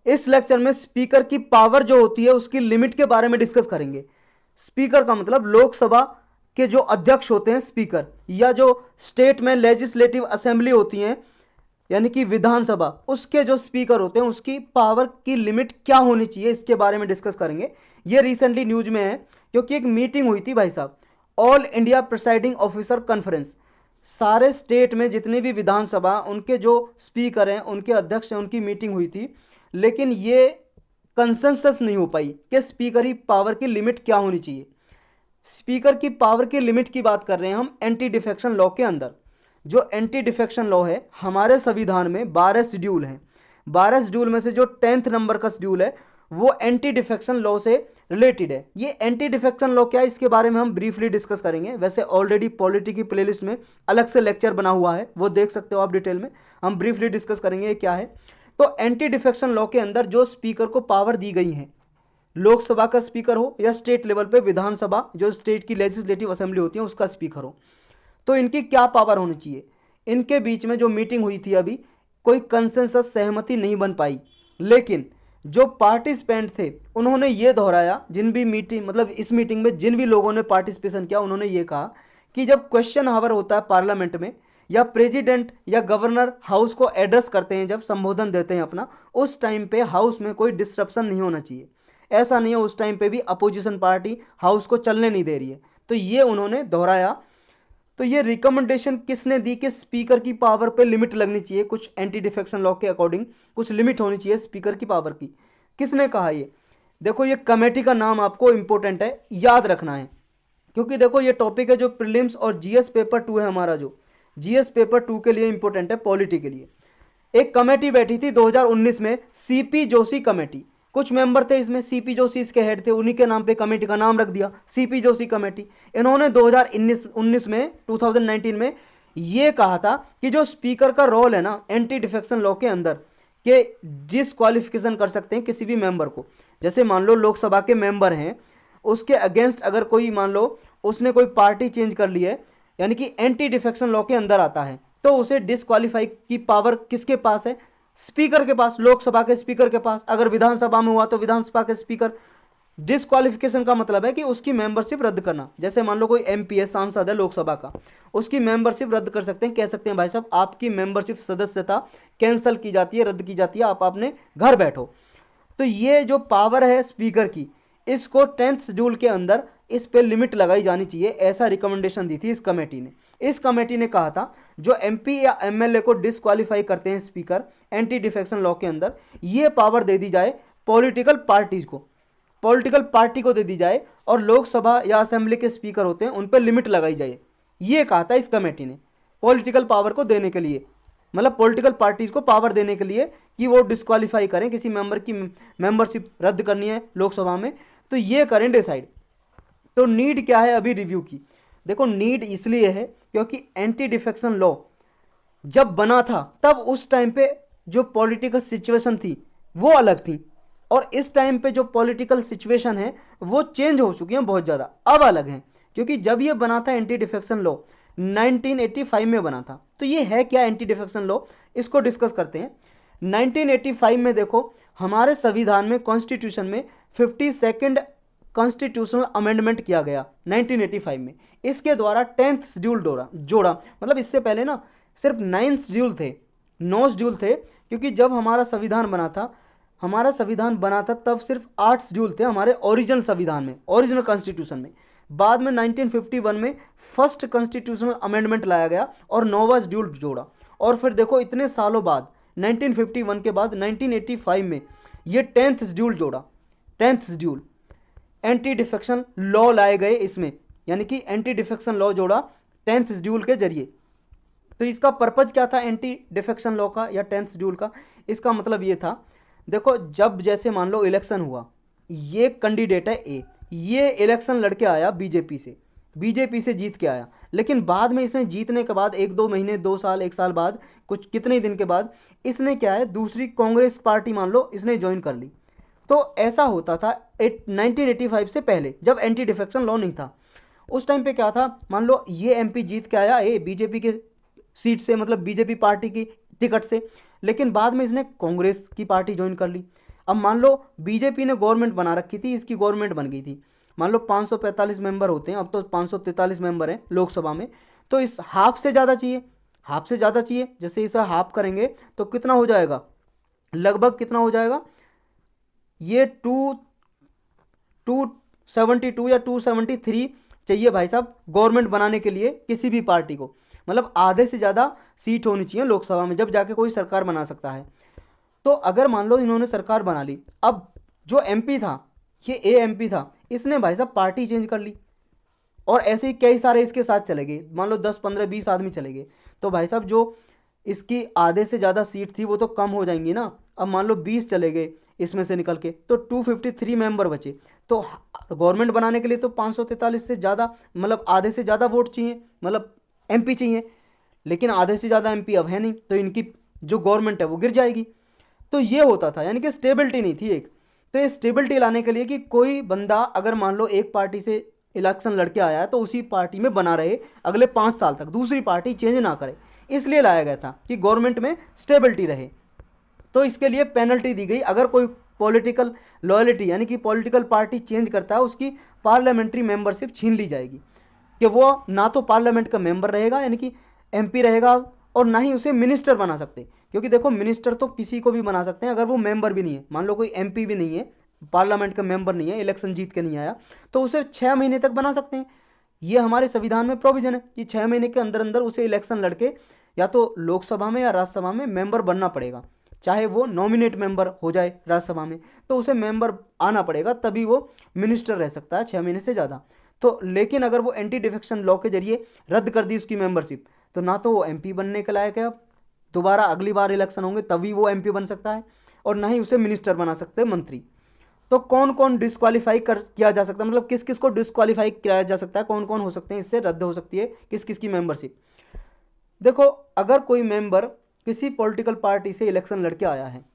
इस लेक्चर में स्पीकर की पावर जो होती है उसकी लिमिट के बारे में डिस्कस करेंगे। स्पीकर का मतलब लोकसभा के जो अध्यक्ष होते हैं स्पीकर, या जो स्टेट में लेजिस्लेटिव असेंबली होती हैं यानी कि विधानसभा, उसके जो स्पीकर होते हैं उसकी पावर की लिमिट क्या होनी चाहिए, इसके बारे में डिस्कस करेंगे। ये रिसेंटली न्यूज में है क्योंकि एक मीटिंग हुई थी भाई साहब, all India presiding officer conference. सारे स्टेट में जितनी भी विधानसभा उनके जो स्पीकर हैं, उनके अध्यक्ष हैं, उनकी मीटिंग हुई थी, लेकिन ये कंसेंसस नहीं हो पाई कि स्पीकर की पावर की लिमिट क्या होनी चाहिए। स्पीकर की पावर की लिमिट की बात कर रहे हैं हम एंटी डिफेक्शन लॉ के अंदर। जो एंटी डिफेक्शन लॉ है हमारे संविधान में 12 शेड्यूल हैं। 12 शेड्यूल में से जो 10th नंबर का शेड्यूल है वो एंटी डिफेक्शन लॉ से रिलेटेड है। ये एंटी डिफेक्शन लॉ क्या है इसके बारे में हम ब्रीफली डिस्कस करेंगे। वैसे ऑलरेडी पॉलिटी की प्लेलिस्ट में अलग से लेक्चर बना हुआ है, वो देख सकते हो आप डिटेल में। हम ब्रीफली डिस्कस करेंगे ये क्या है। तो एंटी डिफेक्शन लॉ के अंदर जो स्पीकर को पावर दी गई है, लोकसभा का स्पीकर हो या स्टेट लेवल पे विधानसभा जो स्टेट की लेजिस्लेटिव असेंबली होती है उसका स्पीकर हो, तो इनकी क्या पावर होनी चाहिए। इनके बीच में जो मीटिंग हुई थी अभी, कोई कंसेंसस सहमति नहीं बन पाई, लेकिन जो पार्टिसिपेंट थे उन्होंने ये दोहराया, जिन भी मीटिंग मतलब इस मीटिंग में जिन भी लोगों ने पार्टिसिपेशन किया उन्होंने ये कहा कि जब क्वेश्चन हावर होता है पार्लियामेंट में, या प्रेसिडेंट या गवर्नर हाउस को एड्रेस करते हैं, जब संबोधन देते हैं अपना, उस टाइम पे हाउस में कोई डिस्ट्रप्शन नहीं होना चाहिए। ऐसा नहीं है उस टाइम पे भी अपोजिशन पार्टी हाउस को चलने नहीं दे रही है, तो ये उन्होंने दोहराया। तो ये रिकमेंडेशन किसने दी कि स्पीकर की पावर पे लिमिट लगनी चाहिए, कुछ एंटी डिफेक्शन लॉ के अकॉर्डिंग कुछ लिमिट होनी चाहिए स्पीकर की पावर की। किसने कहा ये? देखो ये कमेटी का नाम आपको इंपॉर्टेंट है, याद रखना है, क्योंकि देखो ये टॉपिक है जो प्रीलिम्स और जीएस पेपर 2 है हमारा, जो जीएस पेपर 2 के लिए इंपॉर्टेंट है, पॉलिटी के लिए। एक कमेटी बैठी थी 2019 में, सीपी जोशी कमेटी। कुछ मेंबर थे इसमें, सीपी जोशी इसके हेड थे, उन्हीं के नाम पे कमेटी का नाम रख दिया सीपी जोशी कमेटी। इन्होंने 2019 में 2019 में ये कहा था कि जो स्पीकर का रोल है ना एंटी डिफेक्शन लॉ के अंदर, कि डिसक्वालिफिकेशन कर सकते हैं किसी भी मेंबर को। जैसे मान लो लोकसभा के मेंबर हैं, उसके अगेंस्ट अगर कोई मान लो उसने कोई पार्टी चेंज कर ली है, यानी कि एंटी डिफेक्शन लॉ के अंदर आता है, तो उसे डिसक्वालीफाई की पावर किसके पास है? स्पीकर के पास, लोकसभा के स्पीकर के पास। अगर विधानसभा में हुआ तो विधानसभा के स्पीकर। डिसक्वालिफिकेशन का मतलब है कि उसकी मेंबरशिप रद्द करना। जैसे मान लो कोई एमपी है, सांसद है लोकसभा का, उसकी मेंबरशिप रद्द कर सकते हैं, कह सकते हैं भाई साहब आपकी मेंबरशिप सदस्यता कैंसिल की जाती है, रद्द की जाती है, आप अपने घर बैठो। तो ये जो पावर है स्पीकर की, इसको 10th शेड्यूल के अंदर इस पे लिमिट लगाई जानी चाहिए, ऐसा रिकमेंडेशन दी थी इस कमेटी ने। इस कमेटी ने कहा था जो एमपी या एमएलए को डिसक्वालीफाई करते हैं स्पीकर एंटी डिफेक्शन लॉ के अंदर, ये पावर दे दी जाए पॉलिटिकल पार्टीज को, पॉलिटिकल पार्टी को दे दी जाए, और लोकसभा या असेंबली के स्पीकर होते हैं उन पर लिमिट लगाई जाए। ये कहा था इस कमेटी ने पॉलिटिकल पावर को देने के लिए, मतलब पॉलिटिकल पार्टीज को पावर देने के लिए कि वो डिस्क्वालीफाई करें, किसी मेंबर की मेंबरशिप रद्द करनी है लोकसभा में तो ये करें डिसाइड। तो नीड क्या है अभी रिव्यू की? देखो नीड इसलिए है क्योंकि एंटी डिफेक्शन लॉ जब बना था तब उस टाइम पे जो पॉलिटिकल सिचुएशन थी वो अलग थी, और इस टाइम पे जो पॉलिटिकल सिचुएशन है वो चेंज हो चुकी है बहुत ज़्यादा, अब अलग है। क्योंकि जब ये बना था एंटी डिफेक्शन लॉ 1985 में बना था। तो ये है क्या एंटी डिफेक्शन लॉ, इसको डिस्कस करते हैं। 1985 में देखो हमारे संविधान में, कॉन्स्टिट्यूशन में 52nd कॉन्स्टिट्यूशनल अमेंडमेंट किया गया 1985 में। इसके द्वारा 10th शेड्यूल जोड़ा, मतलब इससे पहले ना सिर्फ 9 शेड्यूल थे, 9 शेड्यूल थे, क्योंकि जब हमारा संविधान बना था तब सिर्फ 8 शेड्यूल थे हमारे ओरिजिनल संविधान में, ओरिजिनल कॉन्स्टिट्यूशन में। बाद में 1951 में फर्स्ट कॉन्स्टिट्यूशनल अमेंडमेंट लाया गया और 9वां शेड्यूल जोड़ा, और फिर देखो इतने सालों बाद 1951 के बाद 1985 में ये 10th शेड्यूल जोड़ा। 10th schedule anti defection law लाए गए इसमें, यानी कि एंटी डिफेक्शन लॉ जोड़ा 10th शेड्यूल के जरिए। तो इसका पर्पज क्या था एंटी डिफेक्शन लॉ का या 10th शेड्यूल का? इसका मतलब ये था, देखो जब जैसे मान लो इलेक्शन हुआ, ये कैंडिडेट है ए, ये इलेक्शन लड़के आया बीजेपी से जीत के आया, लेकिन बाद में इसने जीतने के बाद 1-2 महीने, 2 साल, 1 साल बाद, कुछ कितने दिन के बाद इसने क्या है दूसरी कांग्रेस पार्टी मान लो इसने ज्वाइन कर ली। तो ऐसा होता था 1985 से पहले जब एंटी डिफेक्शन लॉ नहीं था। उस टाइम पे क्या था, मान लो ये एमपी जीत के आया ए बीजेपी के सीट से, मतलब बीजेपी पार्टी की टिकट से, लेकिन बाद में इसने कांग्रेस की पार्टी ज्वाइन कर ली। अब मान लो बीजेपी ने गवर्नमेंट बना रखी थी, इसकी गवर्नमेंट बन गई थी, मान लो 545 मेंबर होते हैं, अब तो 543 मेंबर हैं लोकसभा में, तो इस हाफ से ज़्यादा चाहिए, हाफ से ज़्यादा चाहिए। जैसे इसे हाफ करेंगे तो कितना हो जाएगा, लगभग कितना हो जाएगा, ये 272 या 273 चाहिए भाई साहब गवर्नमेंट बनाने के लिए किसी भी पार्टी को, मतलब आधे से ज़्यादा सीट होनी चाहिए लोकसभा में, जब जाके कोई सरकार बना सकता है। तो अगर मान लो इन्होंने सरकार बना ली, अब जो एमपी था, ये एएमपी था, इसने भाई साहब पार्टी चेंज कर ली, और ऐसे ही कई सारे इसके साथ चले गए, मान लो 10 15 20 आदमी चले गए, तो भाई साहब जो इसकी आधे से ज़्यादा सीट थी वो तो कम हो जाएंगी ना। अब मान लो 20 चले गए इसमें से निकल के, तो 253 मेंबर बचे, तो गवर्नमेंट बनाने के लिए तो 543 से ज़्यादा, मतलब आधे से ज़्यादा वोट चाहिए, मतलब एमपी चाहिए, लेकिन आधे से ज़्यादा एमपी अब है नहीं, तो इनकी जो गवर्नमेंट है वो गिर जाएगी। तो ये होता था, यानी कि स्टेबिलिटी नहीं थी एक। तो ये स्टेबिलिटी लाने के लिए कि कोई बंदा अगर मान लो एक पार्टी से इलेक्शन लड़के आया है तो उसी पार्टी में बना रहे अगले 5 साल तक, दूसरी पार्टी चेंज ना करे, इसलिए लाया गया था कि गवर्नमेंट में स्टेबिलिटी रहे। तो इसके लिए पेनल्टी दी गई, अगर कोई पॉलिटिकल लॉयल्टी यानी कि पॉलिटिकल पार्टी चेंज करता है उसकी पार्लियामेंट्री मेंबरशिप छीन ली जाएगी, कि वो ना तो पार्लियामेंट का मेंबर रहेगा यानी कि एमपी रहेगा, और ना ही उसे मिनिस्टर बना सकते, क्योंकि देखो मिनिस्टर तो किसी को भी बना सकते हैं अगर वो मेंबर भी नहीं है। मान लो कोई एमपी भी नहीं है, पार्लियामेंट का मेंबर नहीं है, इलेक्शन जीत के नहीं आया, तो उसे 6 महीने तक बना सकते हैं। ये हमारे संविधान में प्रोविजन है कि 6 महीने के अंदर अंदर उसे इलेक्शन लड़के या तो लोकसभा में या राज्यसभा में मेंबर बनना पड़ेगा, चाहे वो नॉमिनेट मेंबर हो जाए राज्यसभा में, तो उसे मेंबर आना पड़ेगा, तभी वो मिनिस्टर रह सकता है 6 महीने से ज़्यादा। तो लेकिन अगर वो एंटी डिफेक्शन लॉ के जरिए रद्द कर दी उसकी मेंबरशिप, तो ना तो वो एमपी बनने के लायक है, अब दोबारा अगली बार इलेक्शन होंगे तभी वो एमपी बन सकता है, और ना ही उसे मिनिस्टर बना सकते हैं, मंत्री। तो कौन कौन डिस्क्वालीफाई कर किया जा सकता है, मतलब किस किस को डिस्क्वालीफाई किया जा सकता है, कौन कौन हो सकते हैं, इससे रद्द हो सकती है किस किस की मेंबरशिप। देखो अगर कोई मेंबर किसी पॉलिटिकल पार्टी से इलेक्शन लड़के आया है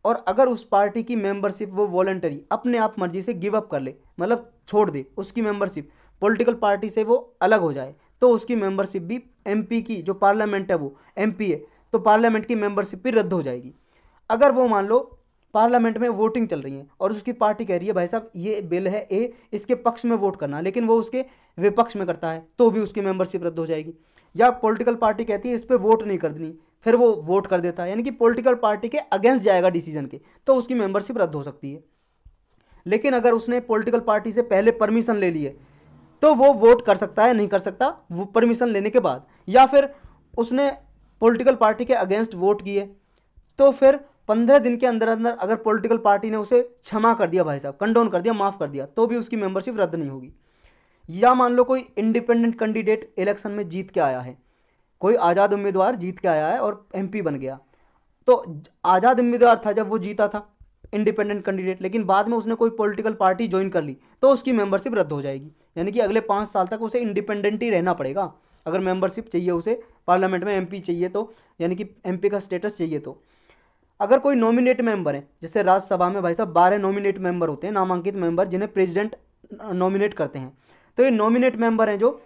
और अगर उस पार्टी की मेंबरशिप वो वॉलंटरी अपने आप मर्जी से गिव अप कर ले, मतलब छोड़ दे उसकी मेंबरशिप, पॉलिटिकल पार्टी से वो अलग हो जाए, तो उसकी मेंबरशिप भी एमपी की जो पार्लियामेंट है वो एमपी है, तो पार्लियामेंट की मेंबरशिप भी रद्द हो जाएगी। अगर वो मान लो पार्लियामेंट में वोटिंग चल रही है और उसकी पार्टी कह रही है भाई साहब ये बिल है ए, इसके पक्ष में वोट करना, लेकिन वो उसके विपक्ष में करता है, तो भी उसकी मेंबरशिप रद्द हो जाएगी। या पॉलिटिकल पार्टी कहती है इस पर वोट नहीं करनी, फिर वो वोट कर देता है, यानी कि पॉलिटिकल पार्टी के अगेंस्ट जाएगा डिसीजन के, तो उसकी मेंबरशिप रद्द हो सकती है। लेकिन अगर उसने पॉलिटिकल पार्टी से पहले परमिशन ले ली है तो वो वोट कर सकता है, नहीं कर सकता वो परमिशन लेने के बाद, या फिर उसने पॉलिटिकल पार्टी के अगेंस्ट वोट किए, तो फिर 15 दिन के अंदर अंदर अगर पॉलिटिकल पार्टी ने उसे क्षमा कर दिया भाई साहब, कंडोन कर दिया, माफ़ कर दिया, तो भी उसकी मेंबरशिप रद्द नहीं होगी। या मान लो कोई इंडिपेंडेंट कैंडिडेट इलेक्शन में जीत के आया है, कोई आज़ाद उम्मीदवार जीत के आया है और एमपी बन गया, तो आज़ाद उम्मीदवार था जब वो जीता था इंडिपेंडेंट कैंडिडेट, लेकिन बाद में उसने कोई पॉलिटिकल पार्टी ज्वाइन कर ली, तो उसकी मेंबरशिप रद्द हो जाएगी, यानी कि अगले 5 साल तक उसे इंडिपेंडेंट ही रहना पड़ेगा अगर मेंबरशिप चाहिए उसे, पार्लियामेंट में एमपी चाहिए तो, यानी कि एमपी का स्टेटस चाहिए तो। अगर कोई नॉमिनेट मेंबर है, जैसे राज्यसभा में भाई साहब 12 नॉमिनेट मेंबर होते हैं, नामांकित मेंबर जिन्हें प्रेसिडेंट नॉमिनेट करते हैं, तो ये नॉमिनेट मेंबर हैं जो,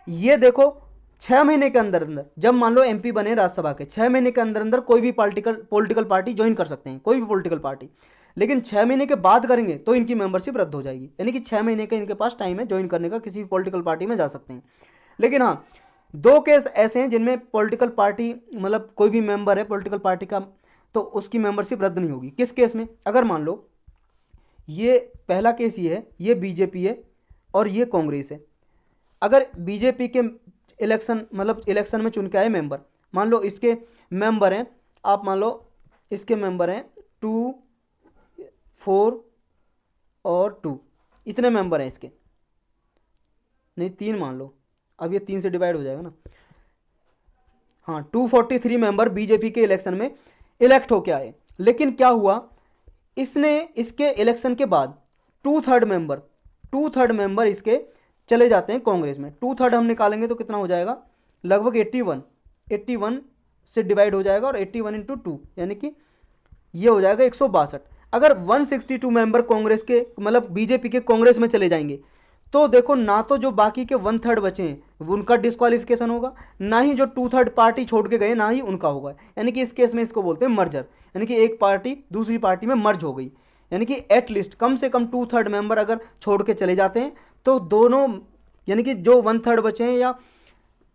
ये देखो 6 महीने के अंदर अंदर, जब मान लो एमपी बने राज्यसभा के, 6 महीने के अंदर अंदर कोई भी पॉलिटिकल पार्टी ज्वाइन कर सकते हैं, कोई भी पॉलिटिकल पार्टी, लेकिन 6 महीने के बाद करेंगे तो इनकी मेंबरशिप रद्द हो जाएगी, यानी कि 6 महीने का इनके पास टाइम है ज्वाइन करने का, किसी भी पॉलिटिकल पार्टी में जा सकते हैं। लेकिन हाँ, 2 केस ऐसे हैं जिनमें पॉलिटिकल पार्टी, मतलब कोई भी मेंबर है पॉलिटिकल पार्टी का, तो उसकी मेंबरशिप रद्द नहीं होगी। किस केस में, अगर मान लो ये पहला केस ये है, ये बीजेपी है और ये कांग्रेस है, अगर बीजेपी के इलेक्शन में चुन के आए मेंबर, मान लो इसके मेंबर हैं, आप मान लो इसके मेंबर हैं 2, 4 और 2, इतने मेंबर हैं इसके, नहीं 3 मान लो, अब ये 3 से डिवाइड हो जाएगा ना, हाँ 243 मेंबर बीजेपी के इलेक्शन में इलेक्ट होके आए। लेकिन क्या हुआ, इसने इसके इलेक्शन के बाद 2/3 मेंबर इसके चले जाते हैं कांग्रेस में। 2/3 हम निकालेंगे तो कितना हो जाएगा, लगभग 81 से डिवाइड हो जाएगा, और 81 इंटू 2 यानी कि ये हो जाएगा 162। अगर 162 मेंबर कांग्रेस के, मतलब बीजेपी के कांग्रेस में चले जाएंगे, तो देखो ना तो जो बाकी के 1/3 बचे हैं उनका डिस्क्वालिफिकेशन होगा, ना ही जो 2/3 पार्टी छोड़ के गए ना ही उनका होगा, यानी कि इस केस में इसको बोलते हैं मर्जर, यानी कि एक पार्टी दूसरी पार्टी में मर्ज हो गई, यानी कि एटलीस्ट कम से कम 2/3 मेंबर अगर छोड़ के चले जाते हैं तो दोनों यानी कि जो 1/3 बचे हैं या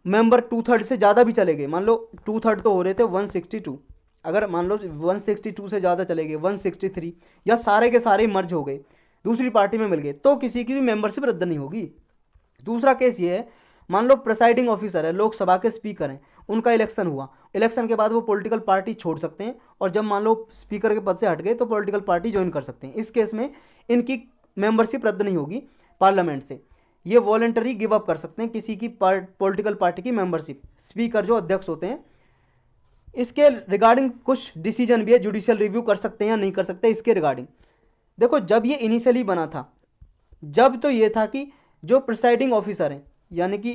मेंबर 2/3 से ज़्यादा भी चले गए, मान लो 2/3 तो हो रहे थे 162, अगर मान लो 162 से ज़्यादा चले गए 163 या सारे के सारे मर्ज हो गए दूसरी पार्टी में मिल गए तो किसी की भी मेंबरशिप रद्द नहीं होगी। दूसरा केस ये है, मान लो प्रिसाइडिंग ऑफिसर है, लोकसभा के स्पीकर हैं, उनका इलेक्शन हुआ, इलेक्शन के बाद वो पॉलिटिकल पार्टी छोड़ सकते हैं और जब मान लो स्पीकर के पद से हट गए तो पॉलिटिकल पार्टी ज्वाइन कर सकते हैं। इस केस में इनकी मेंबरशिप रद्द नहीं होगी पार्लियामेंट से, ये वॉलेंटरी गिव अप कर सकते हैं किसी की पॉलिटिकल पार्टी की मेंबरशिप, स्पीकर जो अध्यक्ष होते हैं। इसके रिगार्डिंग कुछ डिसीजन भी है, जुडिशियल रिव्यू कर सकते हैं या नहीं कर सकते इसके रिगार्डिंग। देखो जब ये इनिशियली बना था, जब तो ये था कि जो प्रिसाइडिंग ऑफिसर हैं, यानी कि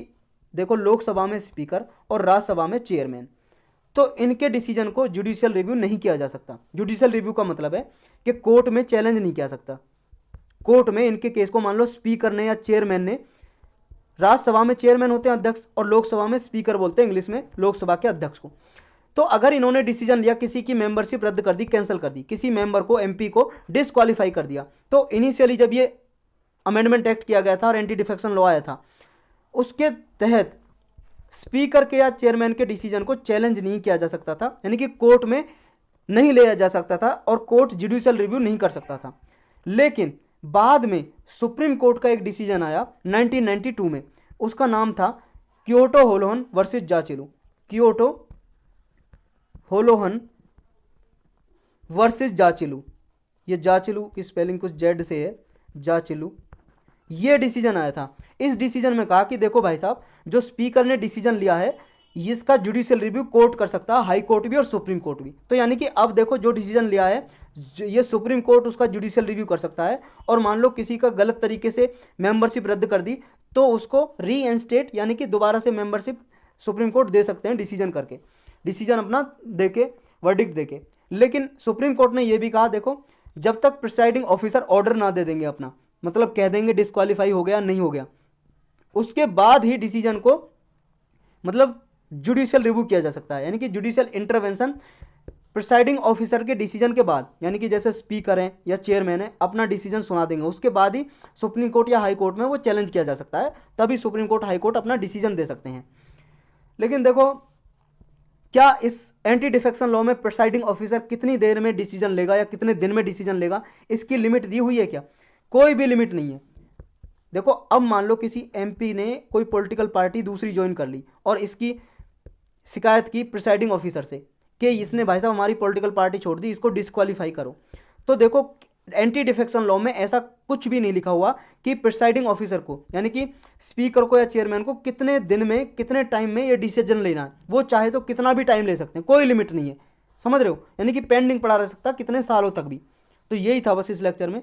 देखो लोकसभा में स्पीकर और राज्यसभा में चेयरमैन, तो इनके डिसीजन को जुडिशियल रिव्यू नहीं किया जा सकता। जुडिशियल रिव्यू का मतलब है कि कोर्ट में चैलेंज नहीं किया सकता। कोर्ट में इनके केस को मान लो स्पीकर ने या चेयरमैन ने, राज्यसभा में चेयरमैन होते हैं अध्यक्ष और लोकसभा में स्पीकर बोलते हैं इंग्लिश में लोकसभा के अध्यक्ष को, तो अगर इन्होंने डिसीजन लिया किसी की मेंबरशिप रद्द कर दी, कैंसिल कर दी, किसी मेंबर को एमपी को डिसक्वालीफाई कर दिया, तो इनिशियली जब ये अमेंडमेंट एक्ट किया गया था और एंटी डिफेक्शन लॉ आया था उसके तहत स्पीकर के या चेयरमैन के डिसीजन को चैलेंज नहीं किया जा सकता था, यानी कि कोर्ट में नहीं लिया जा सकता था और कोर्ट जुडिशियल रिव्यू नहीं कर सकता था। लेकिन बाद में सुप्रीम कोर्ट का एक डिसीजन आया 1992 में, उसका नाम था क्योटो होलोहन वर्सेस जाचिलू, क्योटो होलोहन वर्सेस जाचिलू, ये जाचिलू की स्पेलिंग कुछ जेड से है, जाचिलू, ये डिसीजन आया था। इस डिसीजन में कहा कि देखो भाई साहब, जो स्पीकर ने डिसीजन लिया है इसका जुडिशियल रिव्यू कोर्ट कर सकता है, हाई कोर्ट भी और सुप्रीम कोर्ट भी। तो यानी कि अब देखो जो डिसीजन लिया है ये सुप्रीम कोर्ट उसका जुडिशियल रिव्यू कर सकता है, और मान लो किसी का गलत तरीके से मेंबरशिप रद्द कर दी तो उसको रीइंस्टेट यानी कि दोबारा से मेंबरशिप सुप्रीम कोर्ट दे सकते हैं डिसीजन करके, डिसीजन अपना देके, वर्डिक्ट देके। लेकिन सुप्रीम कोर्ट ने यह भी कहा देखो जब तक प्रिसाइडिंग ऑफिसर ऑर्डर ना दे देंगे अपना, मतलब कह देंगे डिस्क्वालीफाई हो गया नहीं हो गया, उसके बाद ही डिसीजन को मतलब जुडिशियल रिव्यू किया जा सकता है, यानी कि जुडिशियल इंटरवेंशन प्रिसाइडिंग ऑफिसर के डिसीजन के बाद, यानी कि जैसे स्पीकर हैं या चेयरमैन है अपना डिसीजन सुना देंगे, उसके बाद ही सुप्रीम कोर्ट या हाई कोर्ट में वो चैलेंज किया जा सकता है, तभी सुप्रीम कोर्ट हाई कोर्ट अपना डिसीजन दे सकते हैं। लेकिन देखो क्या इस एंटी डिफेक्शन लॉ में प्रिसाइडिंग ऑफिसर कितनी देर में डिसीजन लेगा या कितने दिन में डिसीजन लेगा, इसकी लिमिट दी हुई है क्या? कोई भी लिमिट नहीं है। देखो अब मान लो किसी एमपी ने कोई पॉलिटिकल पार्टी दूसरी ज्वाइन कर ली और इसकी शिकायत की प्रिसाइडिंग ऑफिसर से कि इसने भाई साहब हमारी पॉलिटिकल पार्टी छोड़ दी, इसको डिस्क्वालीफाई करो। तो देखो एंटी डिफेक्शन लॉ में ऐसा कुछ भी नहीं लिखा हुआ कि प्रिसाइडिंग ऑफिसर को यानी कि स्पीकर को या चेयरमैन को कितने दिन में कितने टाइम में ये डिसीजन लेना है, वो चाहे तो कितना भी टाइम ले सकते हैं, कोई लिमिट नहीं है, समझ रहे हो? यानी कि पेंडिंग पड़ा रह सकता कितने सालों तक भी। तो यही था बस इस लेक्चर में।